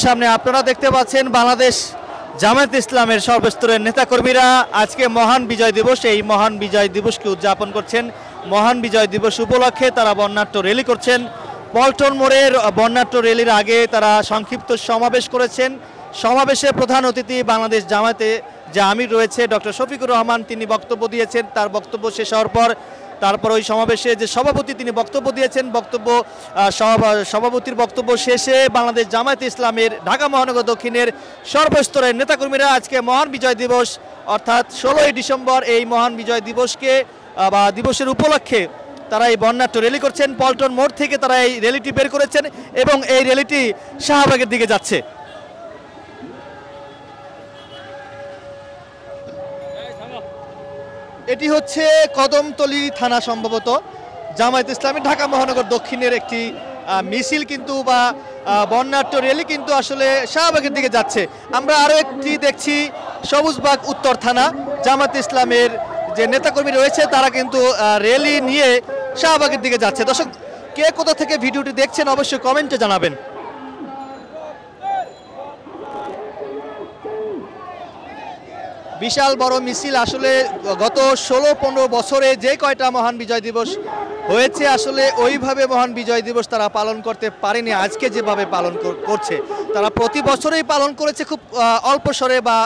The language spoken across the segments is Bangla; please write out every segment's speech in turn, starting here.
সামনে আপনারা দেখতে পাচ্ছেন বাংলাদেশ জামায়াতে ইসলামের সর্বস্তরের নেতাকর্মীরা আজকে মহান বিজয় দিবস, এই মহান বিজয় দিবসকে উদযাপন করছেন। মহান বিজয় দিবস উপলক্ষে তারা বর্ণাঢ্য র্যালি করছেন। পল্টন মোড়ের বর্ণাঢ্য র্যালির আগে তারা সংক্ষিপ্ত সমাবেশ করেছেন। সমাবেশে প্রধান অতিথি বাংলাদেশ জামায়াতে যে আমির রয়েছে ডক্টর শফিকুর রহমান, তিনি বক্তব্য দিয়েছেন। তার বক্তব্য শেষ হওয়ার পর তারপর ওই সমাবেশে যে সভাপতি তিনি বক্তব্য দিয়েছেন, সভাপতির বক্তব্য শেষে বাংলাদেশ জামায়াতে ইসলামের ঢাকা মহানগর দক্ষিণের সর্বস্তরের নেতাকর্মীরা আজকে মহান বিজয় দিবস অর্থাৎ 16ই ডিসেম্বর এই মহান বিজয় দিবসকে বা দিবসের উপলক্ষে তারা এই বর্ণাঢ্য র্যালি করছেন। পল্টন মোড় থেকে তারা এই র্যালিটি বের করেছেন এবং এই র্যালিটি শাহবাগের দিকে যাচ্ছে। এটি হচ্ছে কদমতলী থানা, সম্ভবত জামায়াতে ইসলামী ঢাকা মহানগর দক্ষিণের একটি মিছিল কিন্তু বা বর্ণাঢ্য র্যালি কিন্তু আসলে শাহবাগের দিকে যাচ্ছে। আমরা আরও একটি দেখছি সবুজবাগ উত্তর থানা জামায়াতে ইসলামের যে নেতাকর্মী রয়েছে তারা কিন্তু র্যালি নিয়ে শাহবাগের দিকে যাচ্ছে। দর্শক, কে কোথা থেকে ভিডিওটি দেখছেন অবশ্যই কমেন্টে জানাবেন। বিশাল বড় মিছিল, আসলে গত 16-15 বছরে যে কয়টা মহান বিজয় দিবস হয়েছে আসলে ওইভাবে মহান বিজয় দিবস তারা পালন করতে পারেনি। আজকে যেভাবে পালন করছে তারা প্রতি বছরেই পালন করেছে, খুব অল্প স্বরে বা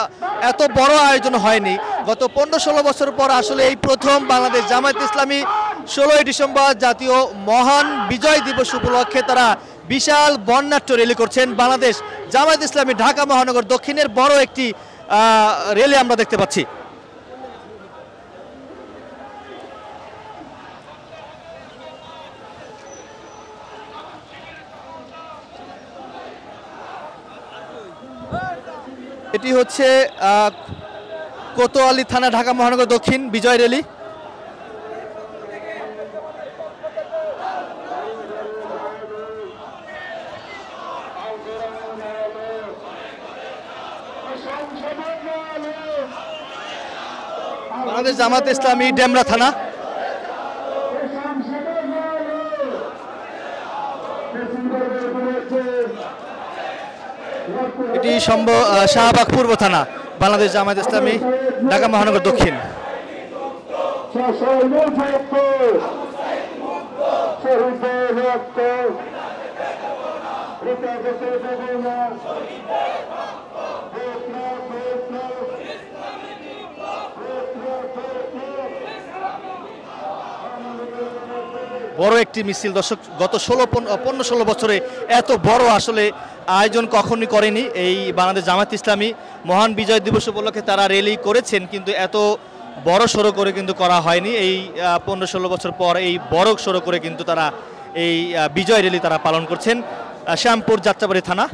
এত বড় আয়োজন হয়নি। গত 15-16 বছর পর আসলে এই প্রথম বাংলাদেশ জামায়াতে ইসলামী 16ই ডিসেম্বর জাতীয় মহান বিজয় দিবস উপলক্ষে তারা বিশাল বর্ণাঢ্য র্যালি করছেন। বাংলাদেশ জামায়াতে ইসলামী ঢাকা মহানগর দক্ষিণের বড় একটি র্যালি আমরা দেখতে পাচ্ছি। এটি হচ্ছে কোতোয়ালি থানা ঢাকা মহানগর দক্ষিণ বিজয় র্যালি। বাংলাদেশ জামায়াতে ইসলামী ডেমরা থানা। এটি শাহবাগ পূর্ব থানা বাংলাদেশ জামায়াতে ইসলামী ঢাকা মহানগর দক্ষিণ। বড় একটি মিছিল দর্শক, গত 15-16 বছরে এত বড় আসলে আয়োজন কখনই করেনি এই বাংলাদেশ জামায়াতে ইসলামী। মহান বিজয় দিবস উপলক্ষে তারা র্যালি করেছেন কিন্তু এত বড় সড়ো করে কিন্তু করা হয়নি। এই 15-16 বছর পর এই বড় সড়ো করে কিন্তু তারা এই বিজয় র্যালি তারা পালন করছেন। শ্যামপুর যাত্রাবাড়ি থানা।